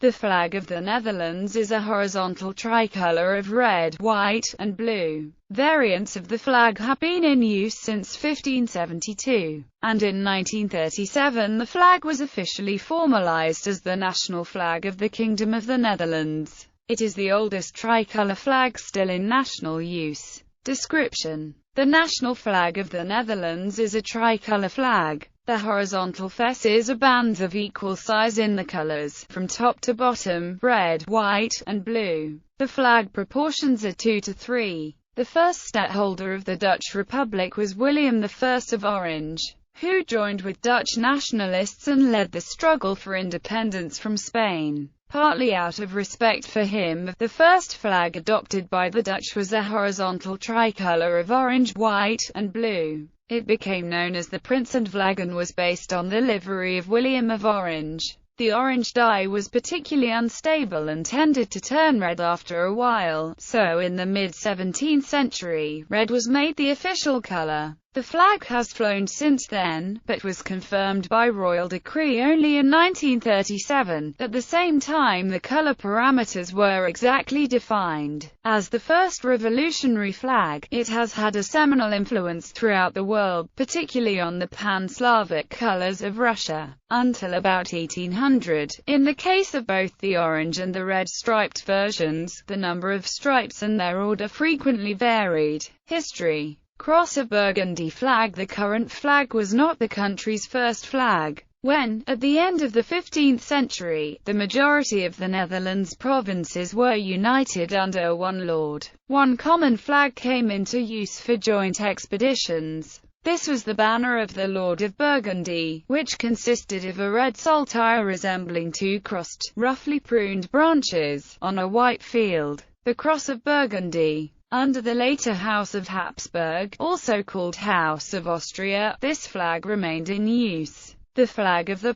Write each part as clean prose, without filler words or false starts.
The flag of the Netherlands is a horizontal tricolour of red, white, and blue. Variants of the flag have been in use since 1572, and in 1937 the flag was officially formalised as the national flag of the Kingdom of the Netherlands. It is the oldest tricolour flag still in national use. Description: the national flag of the Netherlands is a tricolour flag. The horizontal fesses are bands of equal size in the colours, from top to bottom, red, white, and blue. The flag proportions are 2:3. The first stadtholder of the Dutch Republic was William I of Orange, who joined with Dutch nationalists and led the struggle for independence from Spain. Partly out of respect for him, the first flag adopted by the Dutch was a horizontal tricolour of orange, white, and blue. It became known as the Prinsenvlag and was based on the livery of William of Orange. The orange dye was particularly unstable and tended to turn red after a while, so in the mid-17th century, red was made the official colour. The flag has flown since then, but was confirmed by royal decree only in 1937. At the same time, the colour parameters were exactly defined. As the first revolutionary flag, it has had a seminal influence throughout the world, particularly on the pan-Slavic colours of Russia, until about 1800. In the case of both the orange and the red striped versions, the number of stripes and their order frequently varied. History: Cross of Burgundy flag. The current flag was not the country's first flag. When, at the end of the 15th century, the majority of the Netherlands provinces were united under one lord, one common flag came into use for joint expeditions. This was the banner of the Lord of Burgundy, which consisted of a red saltire resembling two crossed, roughly pruned branches, on a white field. The Cross of Burgundy. Under the later House of Habsburg, also called House of Austria, this flag remained in use. The flag of the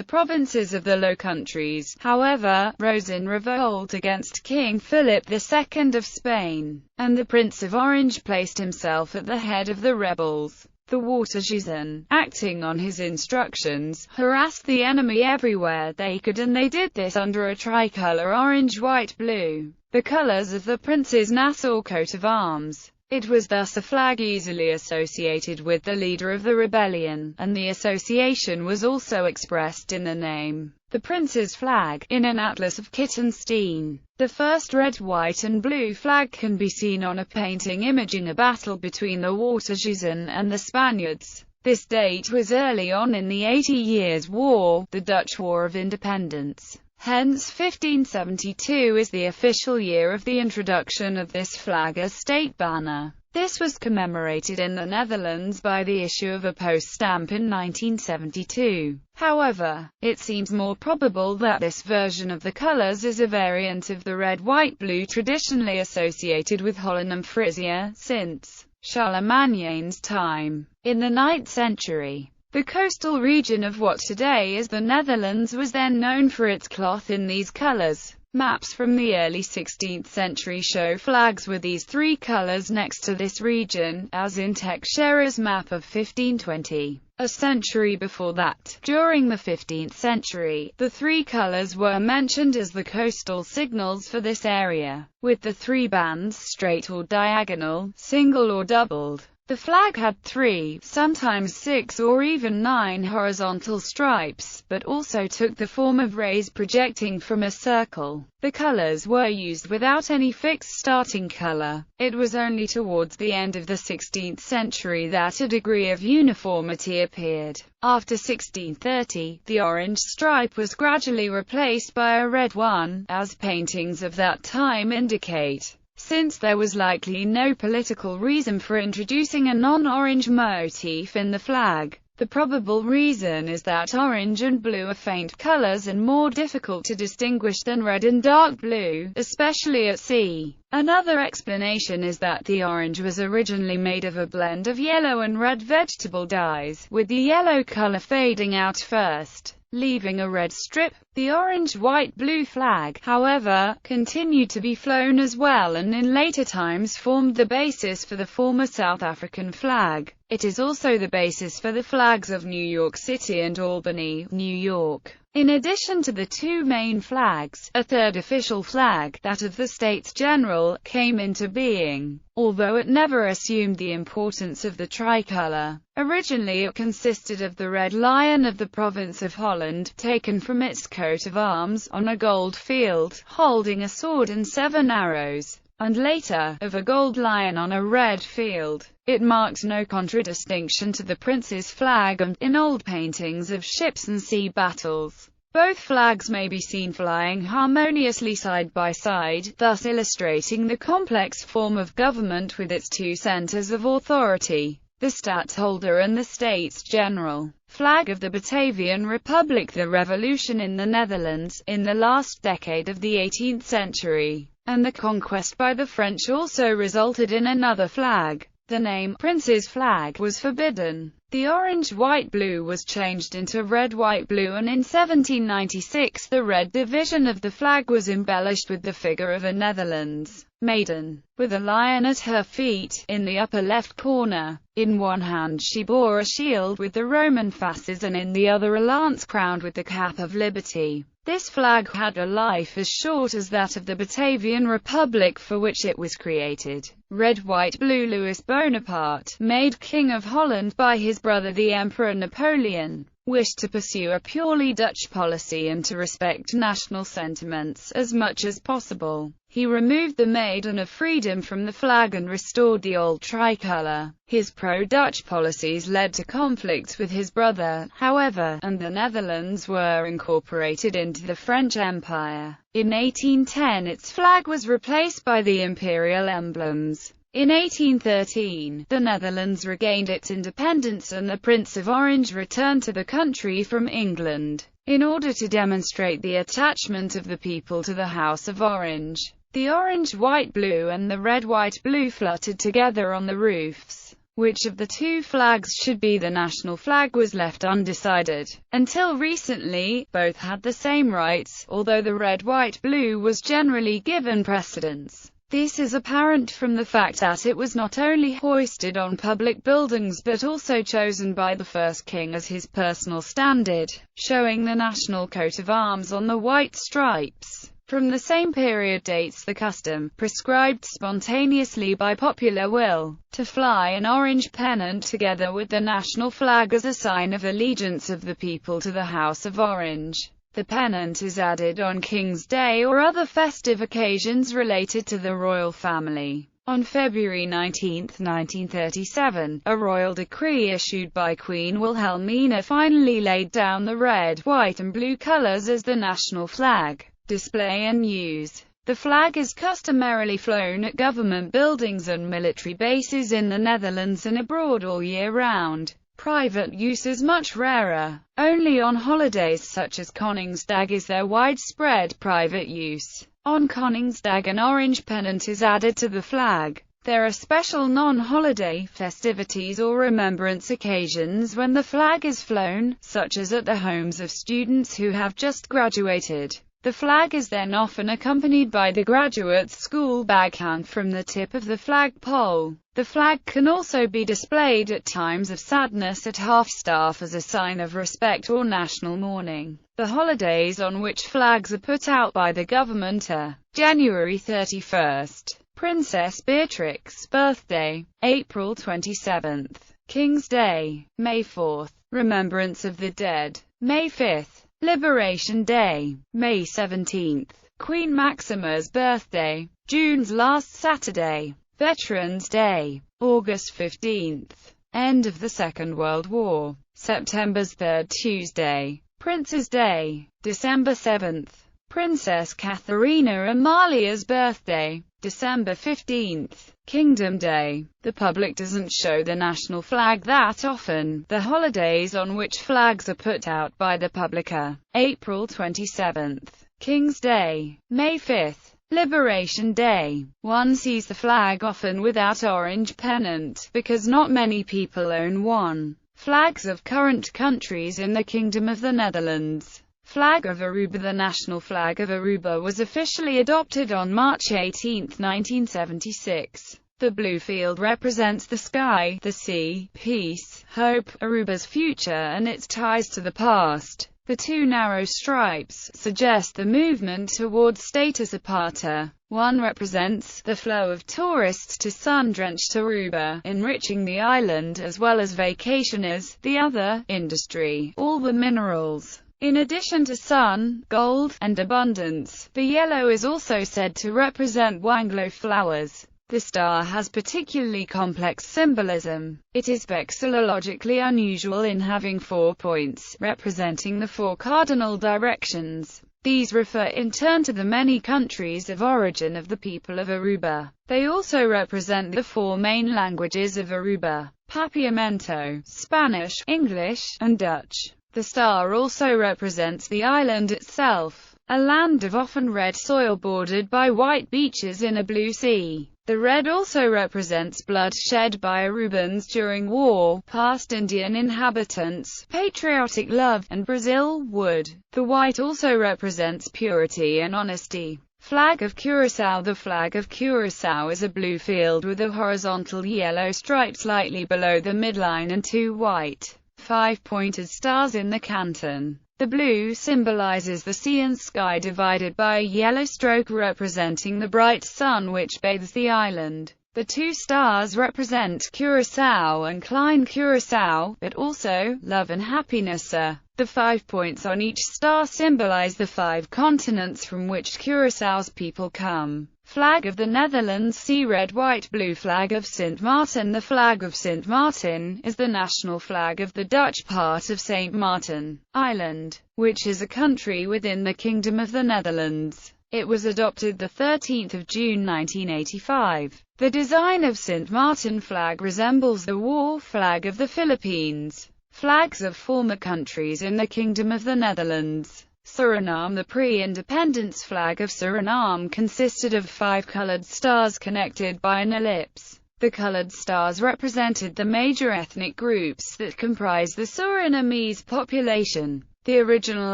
provinces of the Low Countries, however, rose in revolt against King Philip II of Spain, and the Prince of Orange placed himself at the head of the rebels. The Watergezen, acting on his instructions, harassed the enemy everywhere they could, and they did this under a tricolour orange, white, blue, the colours of the prince's Nassau coat of arms. It was thus a flag easily associated with the leader of the rebellion, and the association was also expressed in the name, the prince's flag, in an atlas of Kittenstein. The first red, white and blue flag can be seen on a painting imaging a battle between the Watergezen and the Spaniards. This date was early on in the 80 Years' War, the Dutch War of Independence. Hence 1572 is the official year of the introduction of this flag as state banner. This was commemorated in the Netherlands by the issue of a post stamp in 1972. However, it seems more probable that this version of the colours is a variant of the red-white-blue traditionally associated with Holland and Frisia, since Charlemagne's time. In the 9th century, the coastal region of what today is the Netherlands was then known for its cloth in these colours. Maps from the early 16th century show flags with these three colours next to this region, as in Teixeira's map of 1520. A century before that, during the 15th century, the three colours were mentioned as the coastal signals for this area, with the three bands straight or diagonal, single or doubled. The flag had 3, sometimes 6 or even 9 horizontal stripes, but also took the form of rays projecting from a circle. The colors were used without any fixed starting color. It was only towards the end of the 16th century that a degree of uniformity appeared. After 1630, the orange stripe was gradually replaced by a red one, as paintings of that time indicate. Since there was likely no political reason for introducing a non-orange motif in the flag, the probable reason is that orange and blue are faint colors and more difficult to distinguish than red and dark blue, especially at sea. Another explanation is that the orange was originally made of a blend of yellow and red vegetable dyes, with the yellow color fading out first, leaving a red strip. The orange-white-blue flag, however, continued to be flown as well and in later times formed the basis for the former South African flag. It is also the basis for the flags of New York City and Albany, New York. In addition to the two main flags, a third official flag, that of the States General, came into being, although it never assumed the importance of the tricolor. Originally it consisted of the red lion of the province of Holland, taken from its coat of arms, on a gold field, holding a sword and 7 arrows, and later, of a gold lion on a red field. It marked no contradistinction to the prince's flag and, in old paintings of ships and sea battles, both flags may be seen flying harmoniously side by side, thus illustrating the complex form of government with its two centers of authority, the stadtholder and the States General. Flag of the Batavian Republic. The revolution in the Netherlands, in the last decade of the 18th century, and the conquest by the French also resulted in another flag. The name Prince's flag was forbidden. The orange-white-blue was changed into red-white-blue, and in 1796 the red division of the flag was embellished with the figure of a Netherlands maiden, with a lion at her feet, in the upper left corner. In one hand she bore a shield with the Roman fasces, and in the other a lance crowned with the cap of liberty. This flag had a life as short as that of the Batavian Republic for which it was created. Red, white, blue. Louis Bonaparte, made King of Holland by his brother the Emperor Napoleon, wished to pursue a purely Dutch policy and to respect national sentiments as much as possible. He removed the Maiden of Freedom from the flag and restored the old tricolor. His pro-Dutch policies led to conflicts with his brother, however, and the Netherlands were incorporated into the French Empire. In 1810 its flag was replaced by the Imperial Emblems. In 1813, the Netherlands regained its independence and the Prince of Orange returned to the country from England, in order to demonstrate the attachment of the people to the House of Orange. The orange-white-blue and the red-white-blue fluttered together on the roofs. Which of the two flags should be the national flag was left undecided. Until recently, both had the same rights, although the red-white-blue was generally given precedence. This is apparent from the fact that it was not only hoisted on public buildings but also chosen by the first king as his personal standard, showing the national coat of arms on the white stripes. From the same period dates the custom, prescribed spontaneously by popular will, to fly an orange pennant together with the national flag as a sign of allegiance of the people to the House of Orange. The pennant is added on King's Day or other festive occasions related to the royal family. On February 19, 1937, a royal decree issued by Queen Wilhelmina finally laid down the red, white and blue colors as the national flag. Display and use. The flag is customarily flown at government buildings and military bases in the Netherlands and abroad all year round. Private use is much rarer. Only on holidays such as Koningsdag is there widespread private use. On Koningsdag an orange pennant is added to the flag. There are special non-holiday festivities or remembrance occasions when the flag is flown, such as at the homes of students who have just graduated. The flag is then often accompanied by the graduate's school bag hung from the tip of the flagpole. The flag can also be displayed at times of sadness at half-staff as a sign of respect or national mourning. The holidays on which flags are put out by the government are January 31st, Princess Beatrix's birthday, April 27th, King's Day, May 4th, Remembrance of the Dead, May 5th, Liberation Day, May 17th, Queen Maxima's birthday, June's last Saturday, Veterans Day, August 15th, end of the Second World War, September's third Tuesday, Prince's Day, December 7th, Princess Katharina Amalia's birthday, December 15th, Kingdom Day. The public doesn't show the national flag that often. The holidays on which flags are put out by the public are April 27th, King's Day, May 5th, Liberation Day. One sees the flag often without orange pennant, because not many people own one. Flags of current countries in the Kingdom of the Netherlands. Flag of Aruba. The national flag of Aruba was officially adopted on March 18, 1976. The blue field represents the sky, the sea, peace, hope, Aruba's future and its ties to the past. The two narrow stripes suggest the movement towards status aparte. One represents the flow of tourists to sun-drenched Aruba, enriching the island as well as vacationers. The other, industry, all the minerals. In addition to sun, gold, and abundance, the yellow is also said to represent wanglo flowers. The star has particularly complex symbolism. It is vexillologically unusual in having 4 points, representing the 4 cardinal directions. These refer in turn to the many countries of origin of the people of Aruba. They also represent the 4 main languages of Aruba: Papiamento, Spanish, English, and Dutch. The star also represents the island itself, a land of often red soil bordered by white beaches in a blue sea. The red also represents blood shed by Arubans during war, past Indian inhabitants, patriotic love, and Brazil wood. The white also represents purity and honesty. Flag of Curacao. The flag of Curacao is a blue field with a horizontal yellow stripe slightly below the midline and 2 white, 5-pointed stars in the canton. The blue symbolizes the sea and sky divided by a yellow stroke representing the bright sun which bathes the island. The 2 stars represent Curaçao and Klein Curaçao, but also love and happiness. The 5 points on each star symbolize the 5 continents from which Curaçao's people come. Flag of the Netherlands. See red, white, blue. Flag of Sint Maarten. The flag of Sint Maarten is the national flag of the Dutch part of St. Martin Island, which is a country within the Kingdom of the Netherlands. It was adopted the 13th of June 1985. The design of Sint Maarten flag resembles the war flag of the Philippines. Flags of former countries in the Kingdom of the Netherlands. Suriname. The pre-independence flag of Suriname consisted of 5 colored stars connected by an ellipse. The colored stars represented the major ethnic groups that comprise the Surinamese population: the original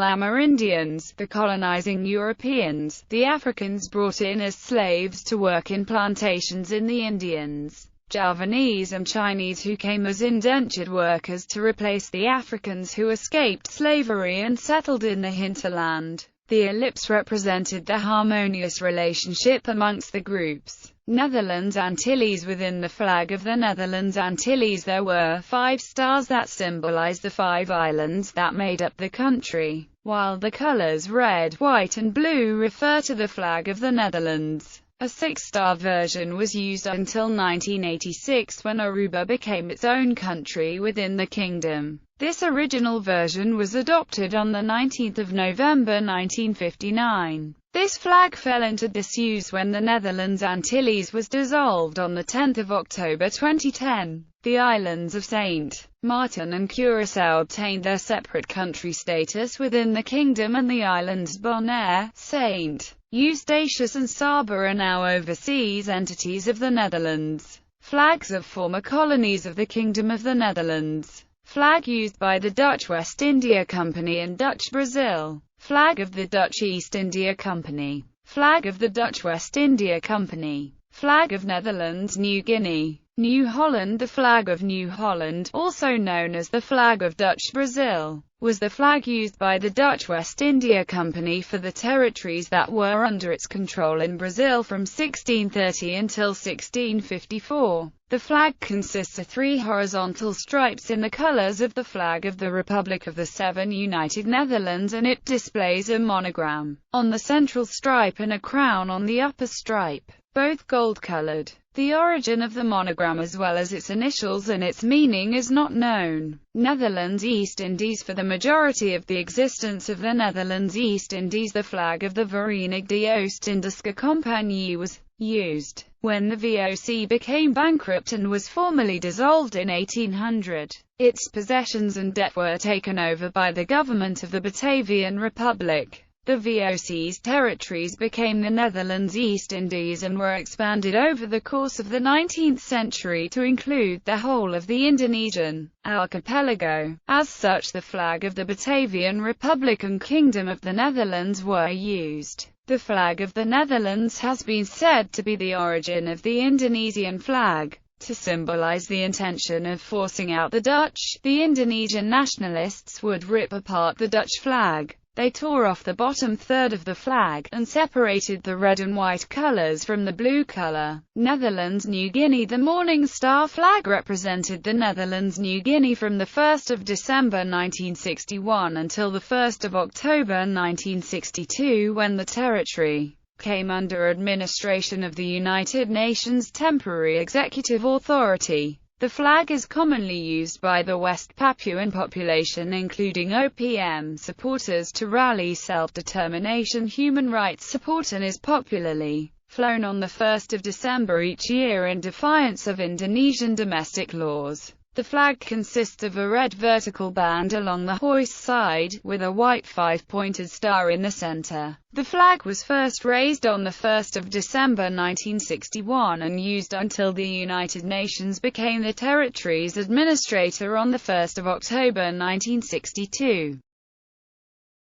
Amerindians, the colonizing Europeans, the Africans brought in as slaves to work in plantations in the Indians, Javanese and Chinese who came as indentured workers to replace the Africans who escaped slavery and settled in the hinterland. The ellipse represented the harmonious relationship amongst the groups. Netherlands Antilles. Within the flag of the Netherlands Antilles there were 5 stars that symbolize the 5 islands that made up the country, while the colors red, white and blue refer to the flag of the Netherlands. A 6-star version was used until 1986 when Aruba became its own country within the kingdom. This original version was adopted on the 19th of November 1959. This flag fell into disuse when the Netherlands Antilles was dissolved on the 10th of October 2010. The islands of St. Martin and Curaçao obtained their separate country status within the kingdom, and the islands Bonaire, St. Eustatius and Saba are now overseas entities of the Netherlands. Flags of former colonies of the Kingdom of the Netherlands. Flag used by the Dutch West India Company and Dutch Brazil. Flag of the Dutch East India Company. Flag of the Dutch West India Company. Flag of Netherlands New Guinea. New Holland. The flag of New Holland, also known as the flag of Dutch Brazil, was the flag used by the Dutch West India Company for the territories that were under its control in Brazil from 1630 until 1654. The flag consists of 3 horizontal stripes in the colors of the flag of the Republic of the Seven United Netherlands, and it displays a monogram on the central stripe and a crown on the upper stripe, both gold-colored. The origin of the monogram as well as its initials and its meaning is not known. Netherlands East Indies. For the majority of the existence of the Netherlands East Indies, the flag of the Verenigde Oost-Indische Compagnie was used. When the VOC became bankrupt and was formally dissolved in 1800, its possessions and debt were taken over by the government of the Batavian Republic. The VOC's territories became the Netherlands East Indies and were expanded over the course of the 19th century to include the whole of the Indonesian archipelago. As such, the flag of the Batavian Republic and Kingdom of the Netherlands were used. The flag of the Netherlands has been said to be the origin of the Indonesian flag. To symbolize the intention of forcing out the Dutch, the Indonesian nationalists would rip apart the Dutch flag. They tore off the bottom third of the flag, and separated the red and white colors from the blue color. Netherlands New Guinea. The Morning Star flag represented the Netherlands New Guinea from the 1st of December 1961 until the 1st of October 1962, when the territory came under administration of the United Nations Temporary Executive Authority. The flag is commonly used by the West Papuan population, including OPM supporters, to rally self-determination human rights support, and is popularly flown on the 1st of December each year in defiance of Indonesian domestic laws. The flag consists of a red vertical band along the hoist side, with a white five-pointed star in the center. The flag was first raised on the 1st of December 1961 and used until the United Nations became the territory's administrator on the 1st of October 1962.